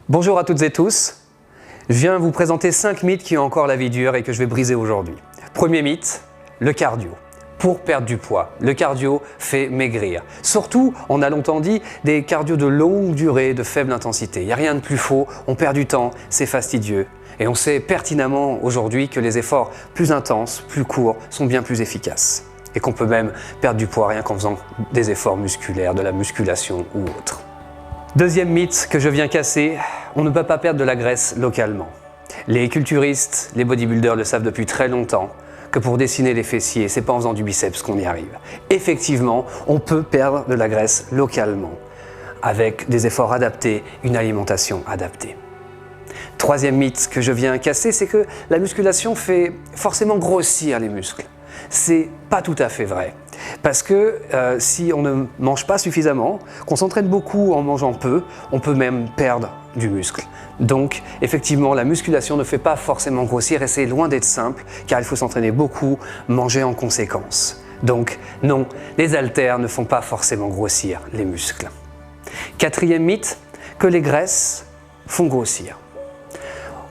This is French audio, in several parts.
Bonjour à toutes et tous, je viens vous présenter 5 mythes qui ont encore la vie dure et que je vais briser aujourd'hui. Premier mythe, le cardio. Pour perdre du poids, le cardio fait maigrir. Surtout, on a longtemps dit, des cardio de longue durée, de faible intensité. Il n'y a rien de plus faux, on perd du temps, c'est fastidieux. Et on sait pertinemment aujourd'hui que les efforts plus intenses, plus courts, sont bien plus efficaces. Et qu'on peut même perdre du poids rien qu'en faisant des efforts musculaires, de la musculation ou autre. Deuxième mythe que je viens casser, on ne peut pas perdre de la graisse localement. Les culturistes, les bodybuilders le savent depuis très longtemps que pour dessiner les fessiers, c'est pas en faisant du biceps qu'on y arrive. Effectivement, on peut perdre de la graisse localement avec des efforts adaptés, une alimentation adaptée. Troisième mythe que je viens casser, c'est que la musculation fait forcément grossir les muscles. C'est pas tout à fait vrai. Parce que si on ne mange pas suffisamment, qu'on s'entraîne beaucoup en mangeant peu, on peut même perdre du muscle. Donc effectivement, la musculation ne fait pas forcément grossir et c'est loin d'être simple car il faut s'entraîner beaucoup, manger en conséquence. Donc non, les haltères ne font pas forcément grossir les muscles. Quatrième mythe, que les graisses font grossir.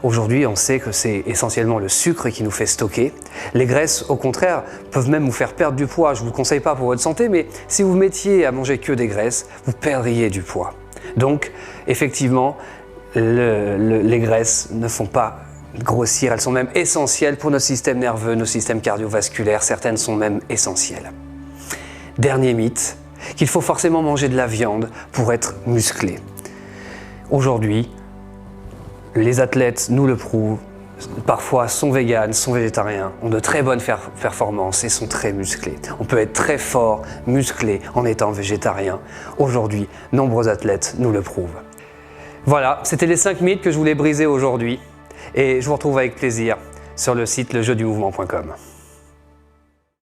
Aujourd'hui, on sait que c'est essentiellement le sucre qui nous fait stocker. Les graisses, au contraire, peuvent même vous faire perdre du poids. Je ne vous le conseille pas pour votre santé, mais si vous mettiez à manger que des graisses, vous perdriez du poids. Donc, effectivement, les graisses ne font pas grossir. Elles sont même essentielles pour notre système nerveux, nos systèmes cardiovasculaires. Certaines sont même essentielles. Dernier mythe, qu'il faut forcément manger de la viande pour être musclé. Aujourd'hui, les athlètes nous le prouvent, parfois sont véganes, sont végétariens, ont de très bonnes performances et sont très musclés. On peut être très fort, musclé en étant végétarien. Aujourd'hui, nombreux athlètes nous le prouvent. Voilà, c'était les 5 mythes que je voulais briser aujourd'hui et je vous retrouve avec plaisir sur le site lejeudumumouvement.com.